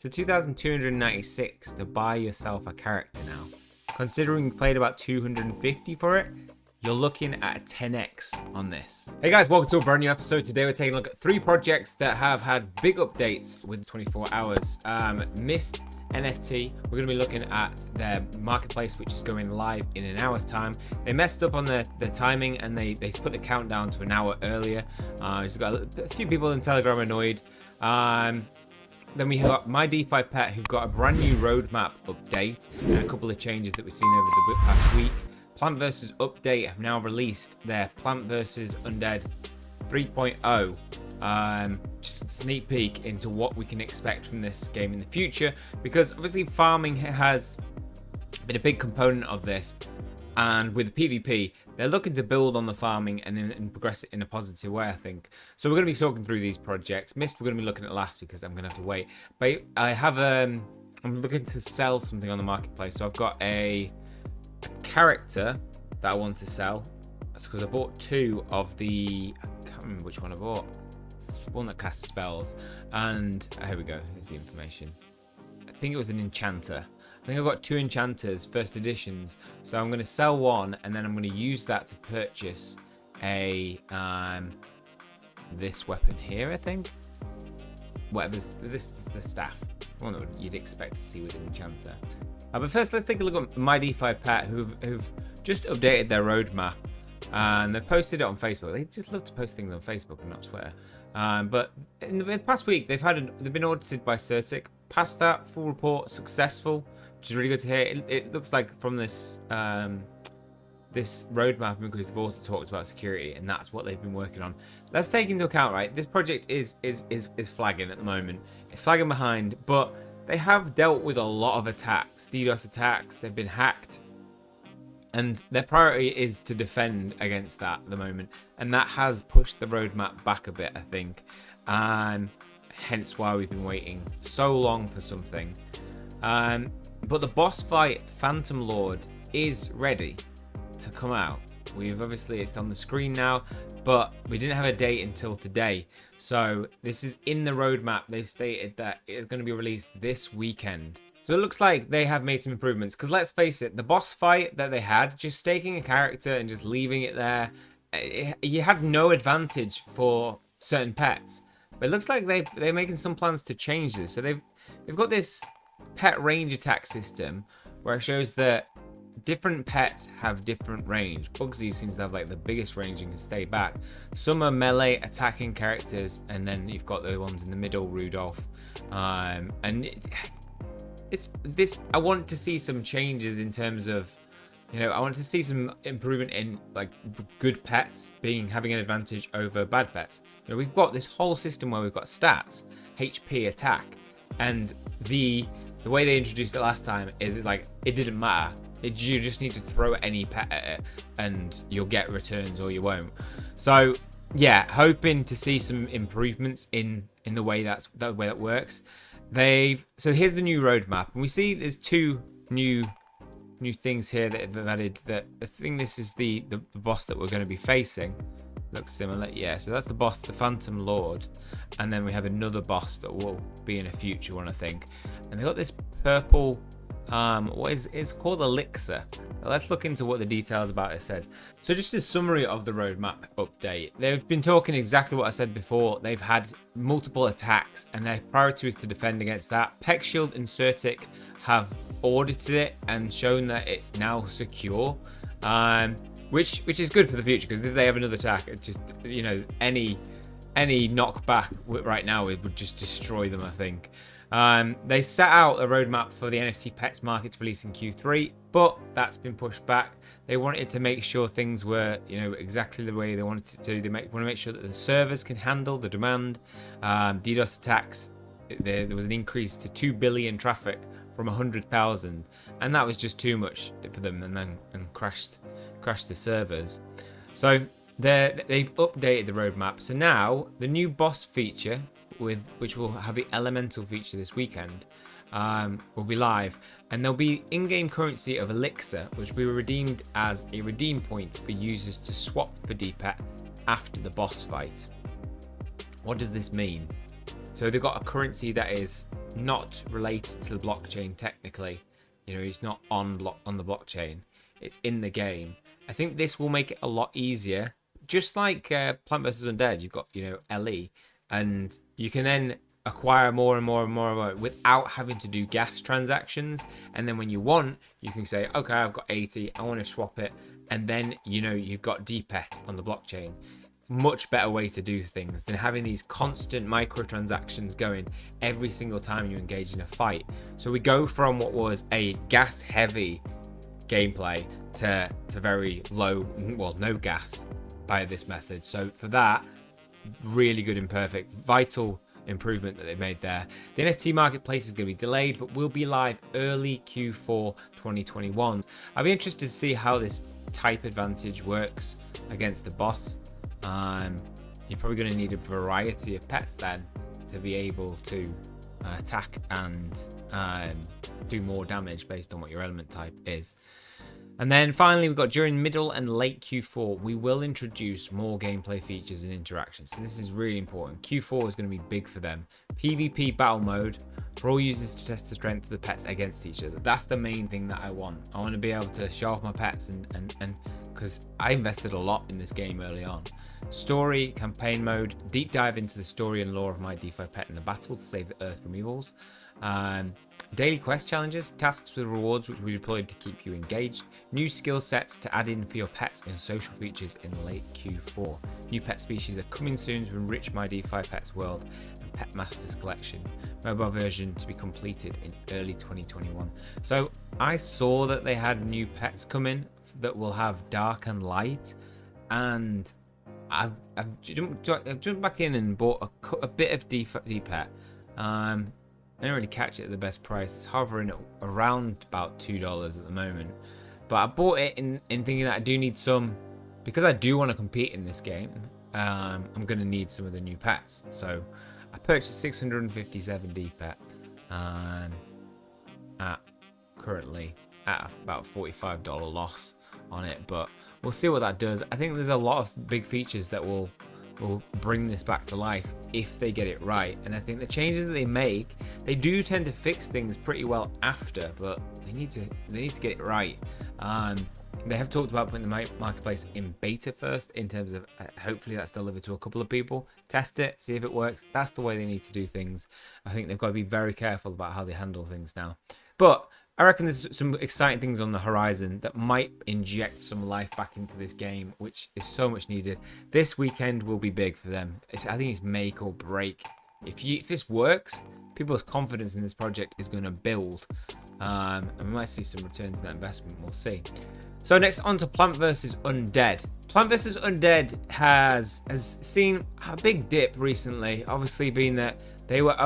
So 2,296 to buy yourself a character now. Considering you played about 250 for it, you're looking at a 10x on this. Hey guys, welcome to a brand new episode. Today we're taking a look at 3 projects that have had big updates with 24 hours. Mist NFT, we're going to be looking at their marketplace, which is going live in an hour's time. They messed up on the timing and they put the countdown to an hour earlier. Just got a few people in Telegram annoyed. Then we got MYDEFIPET, who've got a brand new roadmap update and a couple of changes that we've seen over the past week. PLANTVSUNDEAD have now released their PLANTVSUNDEAD 3.0. Just a sneak peek into what we can expect from this game in the future, because obviously farming has been a big component of this, and with PvP they're looking to build on the farming and then progress it in a positive way, I think. So we're going to be talking through these projects. Mist we're going to be looking at last because I'm going to have to wait, but I have I'm looking to sell something on the marketplace. So I've got a character that I want to sell. That's because I bought 2 of the, I can't remember which one I bought. One that casts spells, and here we go, here's the information. I think it was an enchanter. I think I've got 2 enchanters, first editions, so I'm going to sell one and then I'm going to use that to purchase a this weapon here, I think. Whatever, this is the staff, one that you'd expect to see with an enchanter. But first, let's take a look at MYDEFIPET, who've just updated their roadmap, and they've posted it on Facebook. They just love to post things on Facebook and not Twitter. But in the past week, they've been audited by Certic. Past that, full report, successful, which is really good to hear. It looks like from this this roadmap, because they've also talked about security, and that's what they've been working on. Let's take into account, right? This project is flagging at the moment. It's flagging behind, but they have dealt with a lot of attacks, DDoS attacks. They've been hacked, and their priority is to defend against that at the moment, and that has pushed the roadmap back a bit, I think, and hence why we've been waiting so long for something. But the boss fight Phantom Lord is ready to come out. It's on the screen now, but we didn't have a date until today, so this is in the roadmap. They've stated that it's going to be released this weekend. So it looks like they have made some improvements, because let's face it, the boss fight that they had, just staking a character and just leaving it there, you had no advantage for certain pets. But it looks like they're making some plans to change this. So they've got this pet range attack system where it shows that different pets have different range. Bugsy seems to have like the biggest range and can stay back. Some are melee attacking characters, and then you've got the ones in the middle, Rudolph, and I want to see some changes in terms of, I want to see some improvement in like good pets having an advantage over bad pets. We've got this whole system where we've got stats, HP, attack, and the way they introduced it last time is like it didn't matter. You just need to throw any pet at it and you'll get returns or you won't. So yeah, hoping to see some improvements in the way that works. So here's the new roadmap, and we see there's 2 new things here that have added. That I think this is the boss that we're going to be facing. Looks similar, yeah. So that's the boss, the Phantom Lord, and then we have another boss that will be in a future one, I think. And they got this purple, it's called Elixir. Let's look into what the details about it says. So just a summary of the roadmap update. They've been talking exactly what I said before. They've had multiple attacks, and their priority is to defend against that. PeckShield and Certic have audited it and shown that it's now secure, which is good for the future, because if they have another attack, it's just, any knockback right now, it would just destroy them, I think. They set out a roadmap for the NFT pets market to release in Q3, but that's been pushed back. They wanted to make sure things were, exactly the way they wanted it to. They want to make sure that the servers can handle the demand. DDoS attacks, there was an increase to 2 billion traffic from 100,000, and that was just too much for them, and crashed the servers. So they've updated the roadmap. So now the new boss feature, which will have the elemental feature this weekend, will be live, and there'll be in-game currency of Elixir, which will be redeemed as a redeem point for users to swap for DPET after the boss fight. What does this mean? So they've got a currency that is not related to the blockchain technically. You know, he's not on the blockchain. It's in the game. I think this will make it a lot easier. Just like Plant vs Undead, you've got, you know, LE, and you can then acquire more and more and more of it without having to do gas transactions. And then when you want, you can say, okay, I've got 80, I want to swap it, and then, you know, you've got DPET on the blockchain. Much better way to do things than having these constant microtransactions going every single time you engage in a fight. So we go from what was a gas heavy gameplay to very low, well, no gas by this method. So for that, really good and perfect, vital improvement that they made there. The NFT Marketplace is going to be delayed, but will be live early Q4 2021. I'll be interested to see how this type advantage works against the boss. You're probably going to need a variety of pets then to be able to attack and do more damage based on what your element type is. And then finally, we've got during middle and late Q4, we will introduce more gameplay features and interactions. So this is really important. Q4 is going to be big for them. PvP battle mode for all users to test the strength of the pets against each other. That's the main thing that I want. I want to be able to show off my pets and because I invested a lot in this game early on. Story, campaign mode, deep dive into the story and lore of MYDEFIPET in the battle to save the earth from evils. Daily quest challenges, tasks with rewards which will be deployed to keep you engaged. New skill sets to add in for your pets and social features in late Q4. New pet species are coming soon to enrich MYDEFIPET's world and Pet Masters collection. Mobile version to be completed in early 2021. So I saw that they had new pets coming that will have dark and light, and I've jumped back in and bought a bit of DPET. I didn't really catch it at the best price. It's hovering at around about $2 at the moment. But I bought it in thinking that I do need some, because I do want to compete in this game. I'm going to need some of the new pets. So I purchased 657 DPET currently at about $45 loss on it. But we'll see what that does. I think there's a lot of big features that will bring this back to life if they get it right. And I think the changes that they make, they do tend to fix things pretty well after, but they need to get it right. They have talked about putting the marketplace in beta first, in terms of hopefully that's delivered to a couple of people, test it, see if it works. That's the way they need to do things. I think they've got to be very careful about how they handle things now. But I reckon there's some exciting things on the horizon that might inject some life back into this game, which is so much needed. This weekend will be big for them. I think it's make or break. If this works, people's confidence in this project is going to build. And we might see some returns on that investment. We'll see. So next on to Plant vs Undead. Plant vs Undead has seen a big dip recently. Obviously being that they were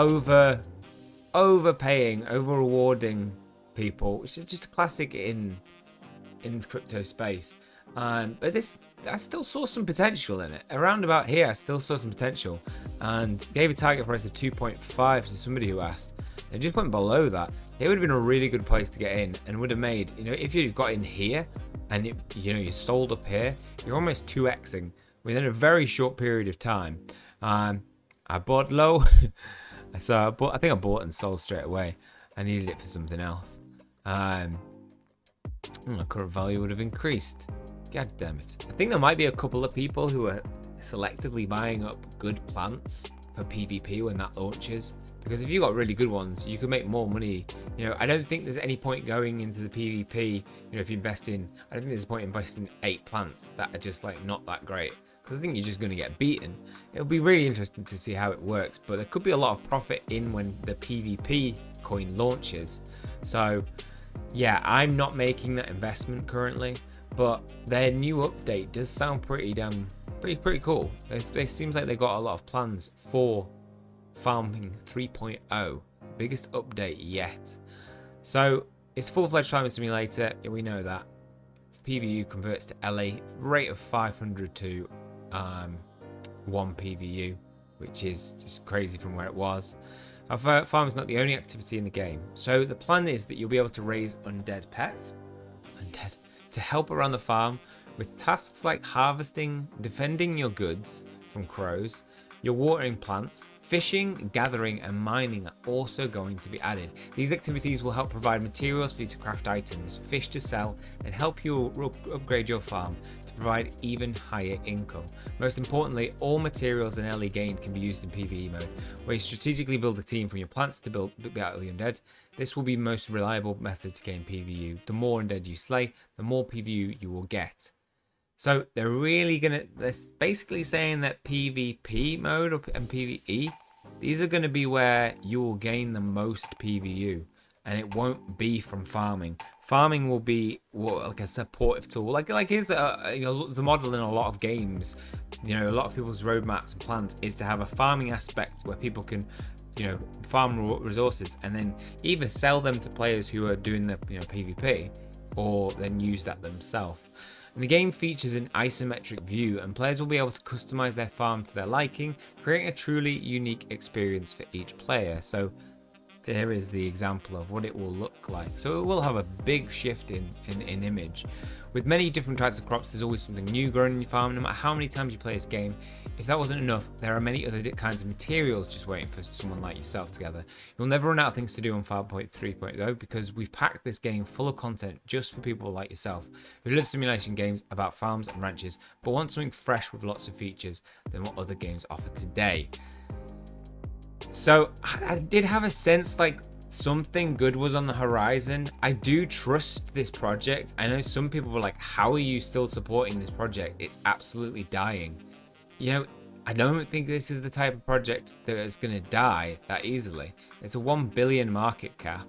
overpaying, over rewarding people, which is just a classic in the crypto space. But I still saw some potential in it. Around about here, I still saw some potential, and gave a target price of 2.5 to somebody who asked. And just went below that, it would have been a really good place to get in, and would have made, you know, if you got in here and you sold up here, you're almost 2xing within a very short period of time. I bought low, so I think I bought and sold straight away. I needed it for something else. My current value would have increased. God damn it. I think there might be a couple of people who are selectively buying up good plants for PvP when that launches. Because if you got really good ones, you can make more money. You know, I don't think there's any point going into the PvP. You know, if you invest in, I don't think there's a point investing in 8 plants that are just like not that great. Because I think you're just going to get beaten. It'll be really interesting to see how it works. But there could be a lot of profit in when the PvP coin launches. So yeah, I'm not making that investment currently, but their new update does sound pretty cool. It seems like they've got a lot of plans for farming 3.0, biggest update yet. So it's full-fledged farming simulator. Yeah, we know that. PVU converts to LA, rate of 500 to 1 PVU, which is just crazy from where it was. However, farming is not the only activity in the game. So the plan is that you'll be able to raise undead pets, to help around the farm with tasks like harvesting, defending your goods from crows, you're watering plants, Fishing, gathering, and mining are also going to be added. These activities will help provide materials for you to craft items, fish to sell, and help you upgrade your farm to provide even higher income. Most importantly, all materials and LE gained can be used in PvE mode, where you strategically build a team from your plants to build battle the undead. This will be the most reliable method to gain PvU. The more undead you slay, the more PvU you will get. So they're basically saying that PvP mode and PvE, these are going to be where you will gain the most PvU, and it won't be from farming. Farming will be like a supportive tool, like here's the model in a lot of games. A lot of people's roadmaps and plans is to have a farming aspect where people can, farm resources and then either sell them to players who are doing the PvP, or then use that themselves. And the game features an isometric view, and players will be able to customize their farm to their liking, creating a truly unique experience for each player. So there is the example of what it will look like. So it will have a big shift in image. With many different types of crops, there's always something new growing in your farm. No matter how many times you play this game, if that wasn't enough, there are many other kinds of materials just waiting for someone like yourself to gather. You'll never run out of things to do on 5.3.0 because we've packed this game full of content just for people like yourself who love simulation games about farms and ranches, but want something fresh with lots of features than what other games offer today. So I did have a sense like something good was on the horizon. I do trust this project. I know some people were like, how are you still supporting this project? It's absolutely dying. I don't think this is the type of project that is going to die that easily. It's a 1 billion market cap.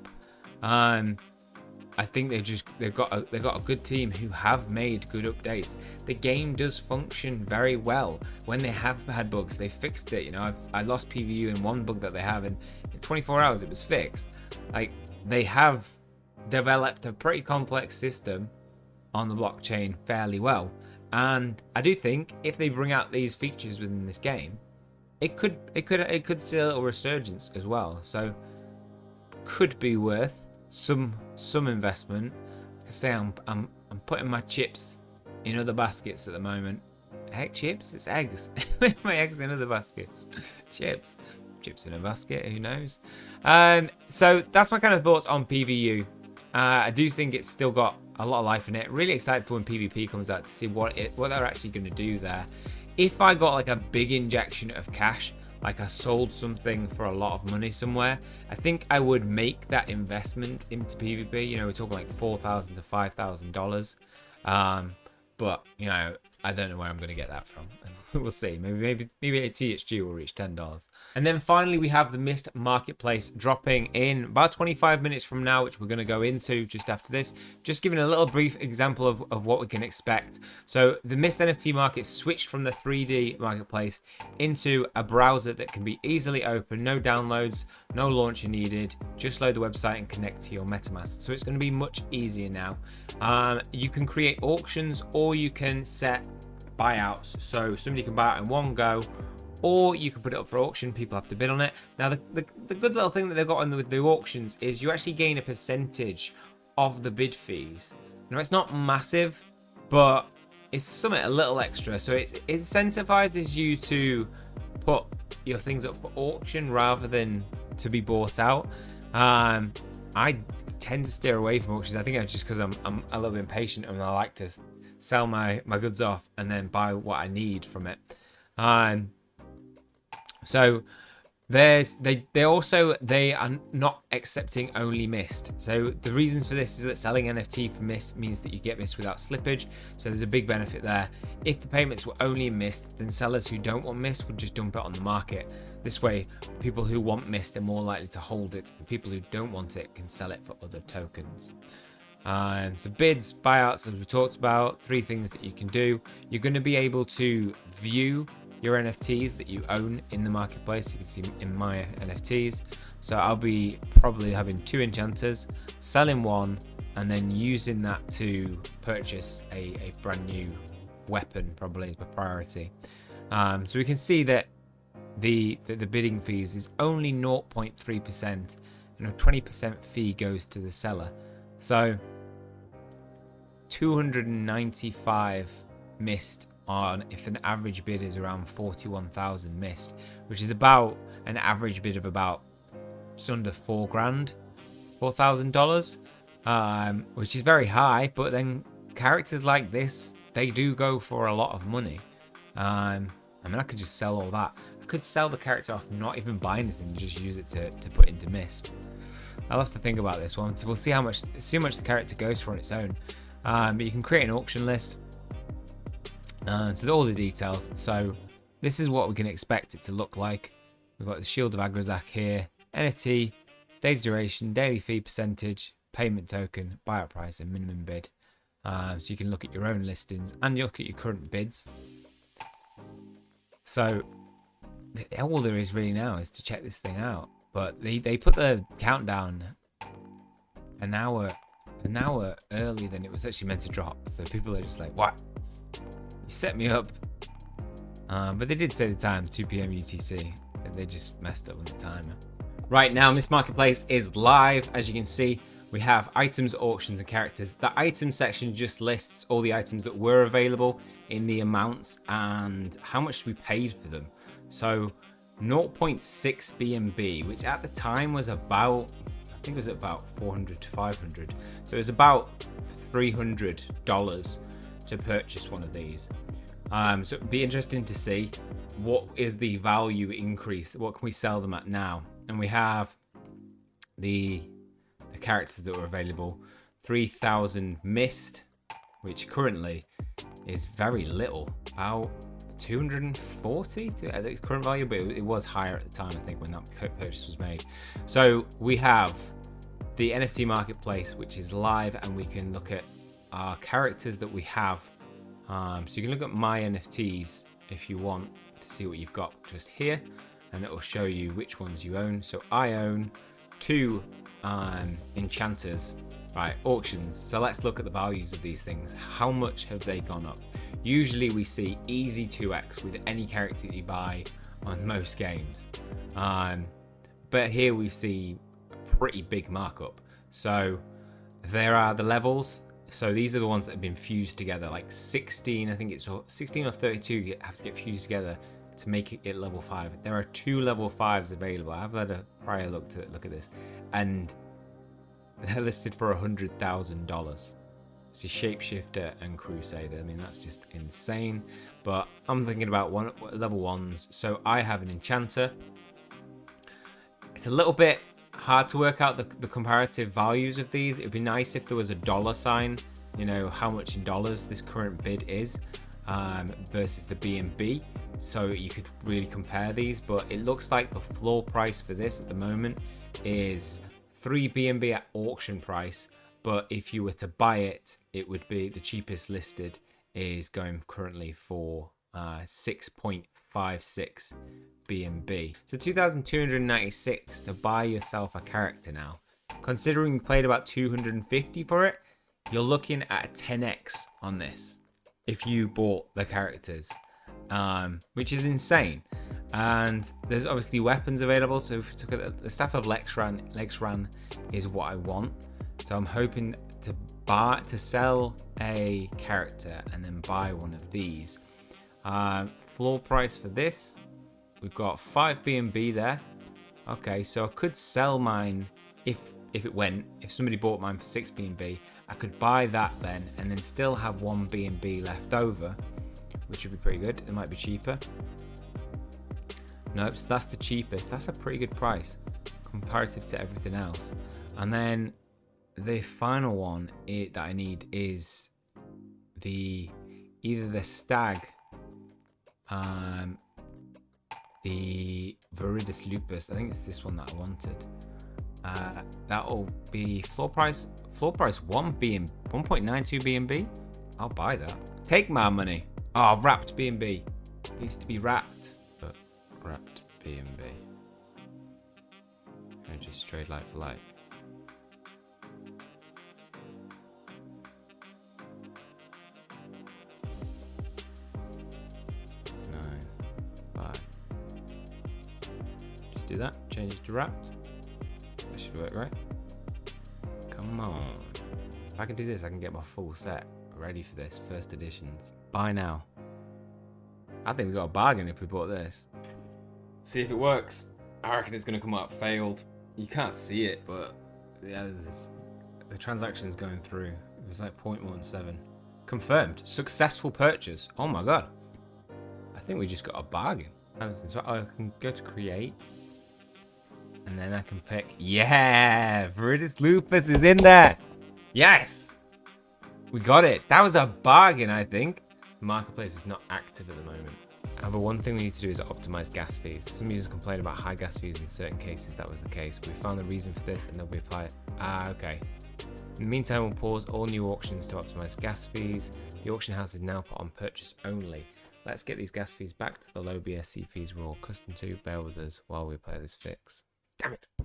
I think they've got a good team who have made good updates. The game does function very well. When they have had bugs, they fixed it. I lost PvU in one bug that they have, and in 24 hours it was fixed. Like, they have developed a pretty complex system on the blockchain fairly well, and I do think if they bring out these features within this game, it could see a little resurgence as well. So could be worth some investment. Like I say, I'm putting my chips in other baskets at the moment. Heck, chips? It's eggs. My eggs in other baskets. Chips in a basket. Who knows? So that's my kind of thoughts on PvU. I do think it's still got a lot of life in it. Really excited for when PvP comes out to see what they're actually going to do there. If I got like a big injection of cash, like I sold something for a lot of money somewhere, I think I would make that investment into PvP. We're talking like $4,000 to $5,000. But I don't know where I'm going to get that from. We'll see. Maybe a THG will reach $10. And then finally, we have the Mist Marketplace dropping in about 25 minutes from now, which we're going to go into just after this. Just giving a little brief example of what we can expect. So the Mist NFT market switched from the 3D marketplace into a browser that can be easily opened. No downloads, no launcher needed. Just load the website and connect to your MetaMask. So it's going to be much easier now. You can create auctions, or you can set buyouts, so somebody can buy it in one go, or you can put it up for auction. People have to bid on it. Now the good little thing that they've got with the auctions is you actually gain a percentage of the bid fees. Now it's not massive, but it's something a little extra, so it incentivizes you to put your things up for auction rather than to be bought out. I tend to steer away from auctions. I think it's just because I'm a little bit impatient and I like to sell my goods off and then buy what I need from it. So they are not accepting only Mist. So the reasons for this is that selling NFT for Mist means that you get Mist without slippage. So there's a big benefit there. If the payments were only in Mist, then sellers who don't want Mist would just dump it on the market. This way, people who want Mist are more likely to hold it, and people who don't want it can sell it for other tokens. So bids, buyouts, as we talked about, 3 things that you can do. You're going to be able to view your NFTs that you own in the marketplace. You can see in my NFTs. So I'll be probably having 2 enchanters, selling 1, and then using that to purchase a brand new weapon, probably as my priority. So we can see that the bidding fees is only 0.3%, and a 20% fee goes to the seller. So 295 Mist on if an average bid is around 41,000 missed, which is about an average bid of about just under $4,000, which is very high. But then characters like this, they do go for a lot of money. I mean, I could just sell all that. I could sell the character off, not even buy anything, just use it to put into mist. I'll have to think about this one. So we'll see how much the character goes for on its own. But you can create an auction list. So all the details. So this is what we can expect it to look like. We've got the Shield of Agrazak here, NFT, days duration, daily fee percentage, payment token, buyout price, and minimum bid. So you can look at your own listings and look at your current bids. So all there is really now is to check this thing out. But they put the countdown an hour earlier than it was actually meant to drop. So people are just like, what? You set me up. But they did say the time, 2 p.m. UTC. And they just messed up with the timer. Right now, this marketplace is live. As you can see, we have items, auctions, and characters. The item section just lists all the items that were available in the amounts and how much we paid for them. So 0.6 BNB, which at the time was about, I think it was about 400 to 500. So it was about $300 to purchase one of these. So it'd be interesting to see what is the value increase. What can we sell them at now? And we have the characters that were available. 3,000 mist, which currently is very little, about 240 at the current value, but it was higher at the time, I think, when that purchase was made. So we have the NFT Marketplace, which is live, and we can look at our characters that we have. So you can look at my NFTs if you want to see what you've got just here, and it will show you which ones you own. So I own 2 enchanters. Right, auctions. So let's look at the values of these things. How much have they gone up? Usually we see easy 2x with any character that you buy on most games. But here we see a pretty big markup. So there are the levels. So these are the ones that have been fused together, like 16, I think it's 16 or 32 have to get fused together to make it level 5. There are 2 level 5s available. I've had a prior look at this, and they're listed for $100,000. It's a Shapeshifter and Crusader. I mean, that's just insane. But I'm thinking about level 1s. So I have an Enchanter. It's a little bit hard to work out the comparative values of these. It would be nice if there was a dollar sign, you know, how much in dollars this current bid is versus the BNB. So you could really compare these. But it looks like the floor price for this at the moment is 3 BNB at auction price, but if you were to buy it, it would be the cheapest listed is going currently for 6.56 BNB. So 2,296 to buy yourself a character now. Considering you paid about 250 for it, you're looking at a 10x on this if you bought the characters, which is insane. And there's obviously weapons available. So if we took the Staff of Lexran is what I want. So I'm hoping to sell a character and then buy one of these. Floor price for this, we've got 5 BNB there. Okay, so I could sell mine if somebody bought mine for 6 BNB. I could buy that then and then still have 1 BNB left over, which would be pretty good. It might be cheaper. Nope, so that's the cheapest. That's a pretty good price comparative to everything else. And then the final one that I need is either the Stag, the Viridis Lupus. I think it's this one that I wanted. That'll be floor price 1.92 BNB. I'll buy that. Take my money. Oh, wrapped BNB. Needs to be wrapped. But wrapped BNB. And just trade like for like. Just do that. Change it to wrapped. That should work, right? Come on. If I can do this, I can get my full set ready for this. First editions. Buy now. I think we got a bargain if we bought this. See if it works. I reckon it's going to come out failed. You can't see it, but yeah, the transaction's going through. It was like 0.17. Confirmed. Successful purchase. Oh my god. I think we just got a bargain. So I can go to create. And then I can pick. Yeah! Viridis Lupus is in there! Yes! We got it. That was a bargain, I think. The marketplace is not active at the moment. However, one thing we need to do is optimize gas fees. Some users complain about high gas fees in certain cases. That was the case. We found the reason for this and they'll be applied. Okay. In the meantime, we'll pause all new auctions to optimize gas fees. The auction house is now put on purchase only. Let's get these gas fees back to the low BSC fees we're all accustomed to. Bear with us while we apply this fix. Damn it. I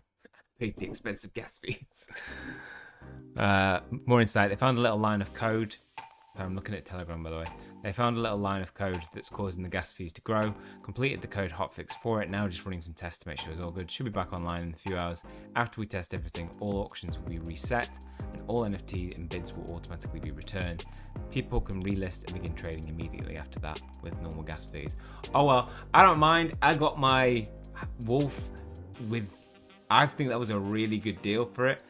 paid the expensive gas fees. More insight. They found a little line of code. So I'm looking at Telegram, by the way. They found a little line of code that's causing the gas fees to grow. Completed the code hotfix for it. Now just running some tests to make sure it's all good. Should be back online in a few hours. After we test everything, all auctions will be reset and all NFTs and bids will automatically be returned. People can relist and begin trading immediately after that with normal gas fees. Oh well, I don't mind. I got my Wolf with... I think that was a really good deal for it.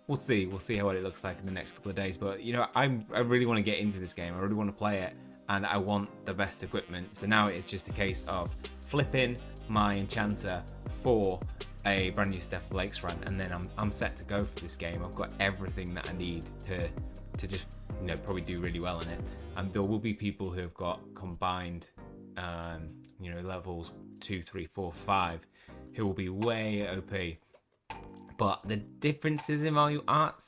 We'll see how it looks like in the next couple of days. But you know, I really want to get into this game. I really want to play it, and I want the best equipment. So now it's just a case of flipping my enchanter for a brand new Steph Lakes run, and then I'm set to go for this game. I've got everything that I need to just, you know, probably do really well in it. And there will be people who have got combined, you know, levels 2, 3, 4, 5, who will be way OP. But the differences in value aren't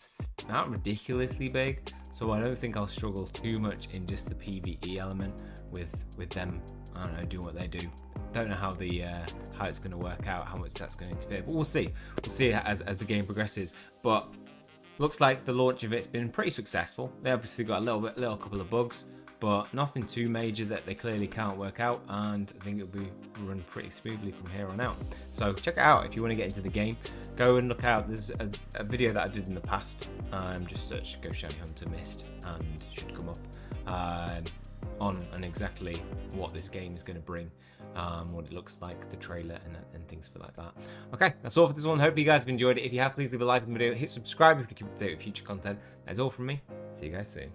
ridiculously big, so I don't think I'll struggle too much in just the PvE element with them. I don't know, doing what they do. Don't know how how it's going to work out, how much that's going to interfere, but we'll see. We'll see as the game progresses. But looks like the launch of it's been pretty successful. They obviously got a couple of bugs, but nothing too major that they clearly can't work out, and I think it'll be run pretty smoothly from here on out. So check it out if you want to get into the game. Go and look out. There's a video that I did in the past. Just search Goshinyhunting Mist and it should come up on exactly what this game is going to bring, what it looks like, the trailer and things like that. Okay, that's all for this one. Hopefully you guys have enjoyed it. If you have, please leave a like on the video, hit subscribe if you keep up to date with future content. That's all from me. See you guys soon.